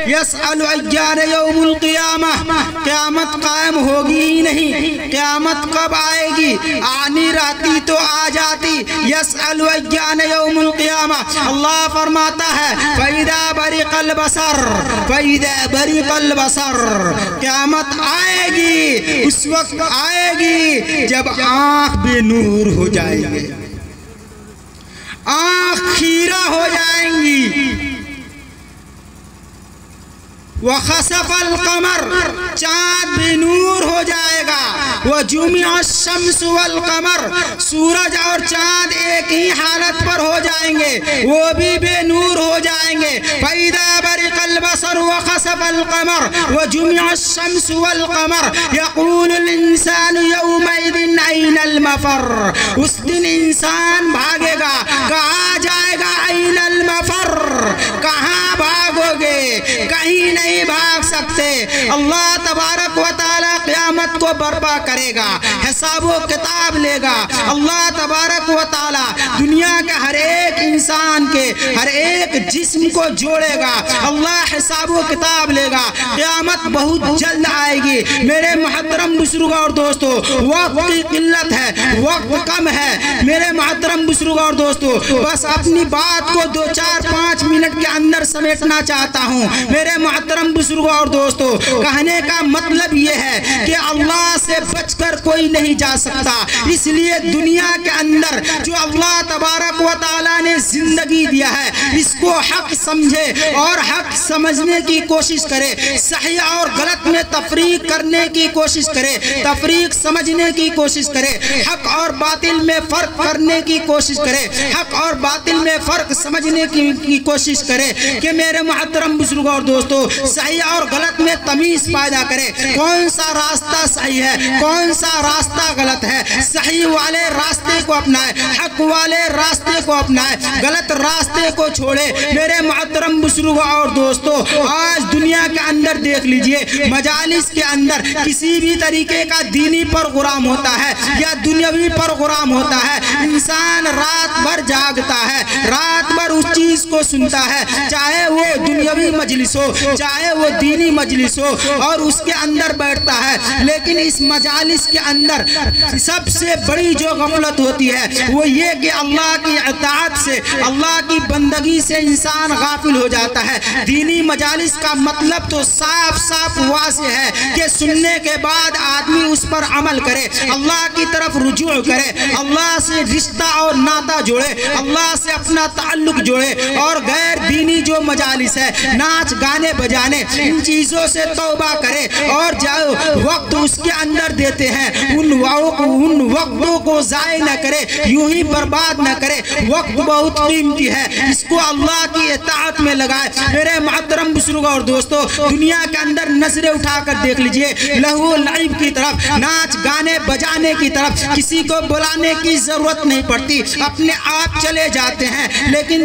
یسأل ایان یوم القیامہ، قیامت قائم ہوگی ہی نہیں، قیامت کب آئے گی؟ آنی رہتی تو آ جاتی۔ یسأل ایان یوم القیامہ، اللہ فرماتا ہے فَإِذَا بَرِقَ الْبَصَرُ، فَإِذَا بَرِقَ الْبَصَرُ، قیامت آئے گی، اس وقت آئے گی جب آنکھ بے نور ہو جائے گی، آنکھ خیرہ ہو جائیں گی۔ وَخَسَفَ الْقَمَرُ، چاند بے نور ہو جائے گا۔ وَجُمِعَ الشَّمْسُ وَالْقَمَرُ، سورج اور چاند ایک ہی حالت پر ہو جائیں گے، وہ بھی بے نور ہو جائیں گے۔ فَإِذَا بَرِقَ الْبَصَرُ وَخَسَفَ الْقَمَرُ وَجُمِعَ الشَّمْسُ وَالْقَمَرُ يَقُولُ الْإِنسَانُ يَوْمَئِذٍ أَيْنَ الْمَفَرُّ، اس دن انسان بھاگے گا، کہاں جائے گا؟ أَيْنَ الْمَفَرُّ، کہاں بھاگو گے؟ کہیں نہیں بھاگ سکتے۔ اللہ تبارک و تعالی قیامت کو برپا کرے گا، حساب و کتاب لے گا۔ اللہ تبارک و تعالی دنیا کے ہر ایک انسان کے ہر ایک جسم کو جوڑے گا، اللہ حساب و کتاب لے گا۔ قیامت بہت جلد آئے گی۔ میرے محترم بزرگوں اور دوستو، وقت کی قلت ہے، وقت کم ہے۔ میرے محترم بزرگوں اور دوستو، بس اپنی بات کو 2-4-5 منٹ کے اندر سمیٹنا چاہتا ہوں۔ میرے محترم بزرگوں اور دوستو، کہنے کا مطلب یہ ہے کہ اللہ سے بچ کر کوئی نہیں جا سکتا۔ اس لیے دنیا کے اندر جو اللہ تبارک و تعالیٰ نے زندگی دیا ہے، اس کو حق سمجھے اور حق سمجھنے کی کوشش کرے، صحیح اور غلط میں تفریق کرنے کی کوشش کرے، تفریق سمجھنے کی کوشش کرے، حق اور باطل میں فرق کرنے کی کوشش کرے، حق اور باطل میں فرق سمجھنے کی کوشش کرے کہ میرے محترم بزرگوں اور دوستو، صحیح اور غلط میں تمیز پیدا کرے۔ کون سا راستہ صحیح ہے، کون سا راستہ غلط ہے، صحیح والے راستے کو اپنائے، حق والے راستے کو اپنائے، غلط راستے کو چھوڑے۔ میرے محترم بزرگوں اور دوستو، آج دنیا کے اندر دیکھ لیجئے، مجالس کے اندر کسی بھی طریقے کا دینی پروگرام ہوتا ہے یا دنیاوی پروگرام ہوتا ہے، انسان رات بھر جاگتا ہے، رات بھر اس چیز کو سنتا ہے، چاہے وہ دنیاوی مجلس ہو، چاہے وہ دینی مجلس ہو، اور اس کے اندر بیٹھتا ہے۔ لیکن اس مجالس کے اندر سب سے بڑی جو غفلت ہوتی ہے وہ یہ کہ اللہ کی اطاعت سے، اللہ کی بندگی سے انسان غافل ہو جاتا ہے۔ دینی مجالس کا مطلب تو صاف صاف واضح ہے کہ سننے کے بعد آدمی اس پر عمل کرے، اللہ کی طرف رجوع کرے، اللہ سے رشتہ اور ناطہ جوڑے، اللہ سے اپنا تعلق جوڑے، اور غیر دینی جو مجالس ہے، ناچ گانے بجانے، ان چیزوں سے توبہ کرے، اور جو وقت اس کے اندر دیتے ہیں ان وقتوں کو ضائع نہ کرے، یوں ہی برباد نہ کرے۔ وقت بہت قیمتی ہے، اس کو اللہ کی اطاعت میں لگائے۔ میرے محترم بزرگوں اور دوستو، دنیا کے اندر نظریں اٹھا کر دیکھ لیجئے، لہو و لعب کی طرف، ناچ گانے بجانے کی طرف کسی کو بلانے کی ضرورت نہیں پڑتی، اپنے آپ چلے جاتے ہیں۔ لیکن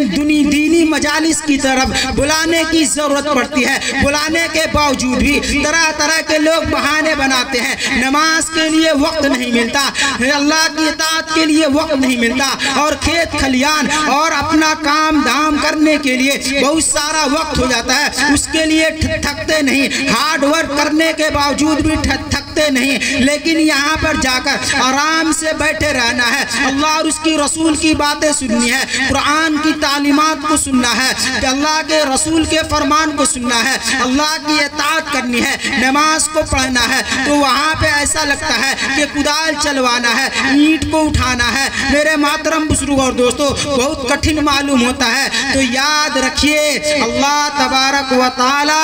دینی مجالس کی طرف بلانے کی ضرورت پڑتی ہے، بلانے کے باوجود بھی طرح طرح کے لوگ بہانے بناتے ہیں۔ نماز کے لیے وقت نہیں ملتا، اللہ کی اطاعت کے لیے وقت نہیں ملتا، اور کھیت کھلیان اور اپنا کام دھام کرنے کے لیے بہت سارا وقت ہو جاتا ہے، اس کے لیے تھکتے نہیں، ہارڈ ورک کرنے کے باوجود بھی تھکتے نہیں۔ لیکن یہاں پر جا کر آرام سے بیٹھے رہنا ہے، اللہ اور اس کی رسول کی باتیں سننی ہے، قرآن کی تعلیمات کو سننا ہے، اللہ کے رسول کے فرمان کو سننا ہے، اللہ کی اطاعت کرنی ہے، نماز کو پڑھنا ہے، تو وہاں پہ ایسا لگتا ہے کہ کدال چلوانا ہے، اینٹ کو اٹھانا ہے۔ میرے محترم بزرگوں اور دوستو، بہت کٹھن معلوم ہوتا ہے، تو یاد رکھیے اللہ تبارک و تعالی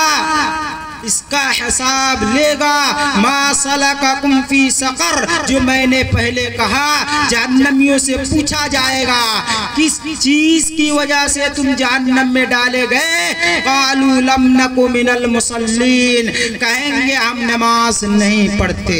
اس کا حساب لے گا۔ ما سلککم فی سقر، جو میں نے پہلے کہا، جہنمیوں سے پوچھا جائے گا کس چیز کی وجہ سے تم جہنم میں ڈالے گئے؟ قالوا لم نک من المصلین، کہیں گے ہم نماز نہیں پڑھتے۔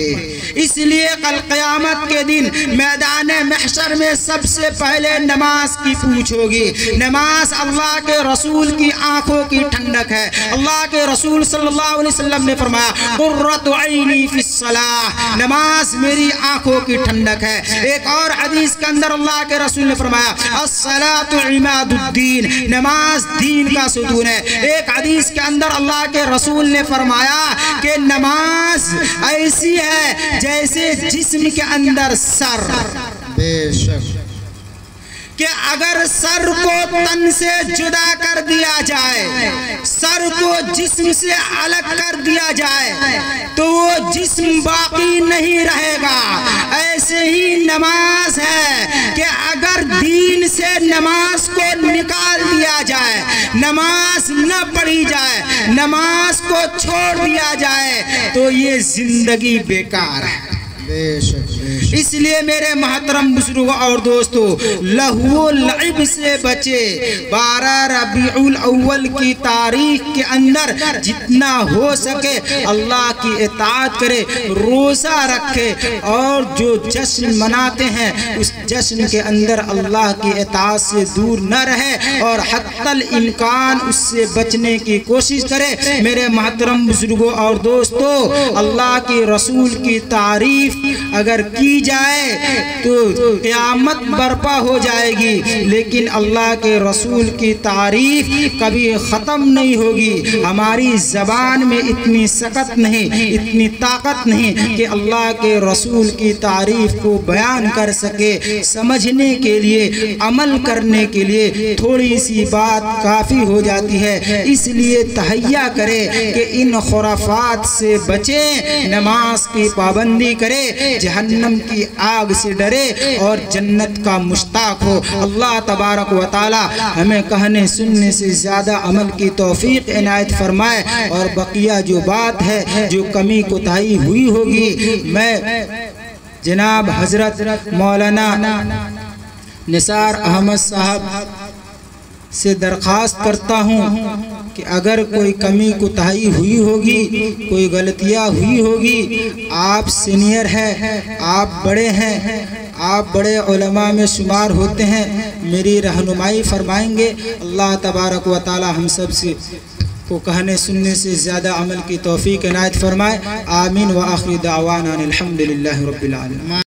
اس لیے کل قیامت کے دن میدان محشر میں سب سے پہلے نماز کی پوچھ ہوگی۔ نماز اللہ کے رسول کی آنکھوں کی ٹھنڈک ہے، اللہ کے رسول صلی اللہ علیہ وسلم نے فرمایا قرۃ عینی فی الصلاۃ، نماز میری آنکھوں کی ٹھنڈک ہے۔ ایک اور حدیث کے اندر اللہ کے رسول نے فرمایا الصلاۃ عماد الدین، نماز دین کا ستون ہے۔ ایک حدیث کے اندر اللہ کے رسول نے فرمایا کہ نماز ایسی ہے جیسے جسم کے اندر سر، بے شک کہ اگر سر کو تن سے جدا کر دیا جائے، سر کو جسم سے الگ کر دیا جائے تو وہ جسم باقی نہیں رہے گا۔ ایسے ہی نماز ہے کہ اگر دین سے نماز کو نکال دیا جائے، نماز نہ پڑھی جائے، نماز کو چھوڑ دیا جائے تو یہ زندگی بیکار ہے۔ بے شک اس لیے میرے محترم بزرگوں اور دوستو، لہو لعب سے بچے۔ 12 ربیع الاول کی تاریخ کے اندر جتنا ہو سکے اللہ کی اطاعت کرے، روزہ رکھے، اور جو جشن مناتے ہیں اس جشن کے اندر اللہ کی اطاعت سے دور نہ رہے اور حتی الامکان اس سے بچنے کی کوشش کرے۔ میرے محترم بزرگوں اور دوستو، اللہ کی رسول کی تعریف اگر کی جائے تو قیامت برپا ہو جائے گی، لیکن اللہ کے رسول کی تعریف کبھی ختم نہیں ہوگی۔ ہماری زبان میں اتنی سکت نہیں، اتنی طاقت نہیں کہ اللہ کے رسول کی تعریف کو بیان کر سکے۔ سمجھنے کے لیے، عمل کرنے کے لیے تھوڑی سی بات کافی ہو جاتی ہے۔ اس لیے تہیہ کرے کہ ان خرافات سے بچیں، نماز کی پابندی کرے، جہنم کی آگ سے ڈرے اور جنت کا مشتاق ہو۔ اللہ تبارک و تعالی ہمیں کہنے سننے سے زیادہ عمل کی توفیق عنایت فرمائے، اور بقیہ جو بات ہے، جو کمی کوتاہی ہوئی ہوگی، میں جناب حضرت مولانا نثار احمد صاحب سے درخواست کرتا ہوں کہ اگر کوئی کمی کوتاہی ہوئی ہوگی، کوئی غلطیاں ہوئی ہوگی، آپ سینئر ہیں، آپ بڑے ہیں، آپ بڑے علماء میں شمار ہوتے ہیں، میری رہنمائی فرمائیں گے۔ اللہ تبارک و تعالی ہم سب سے کو کہنے سننے سے زیادہ عمل کی توفیق عنایت فرمائے۔ آمین و آخر دعوانا الحمدللہ رب العالمین۔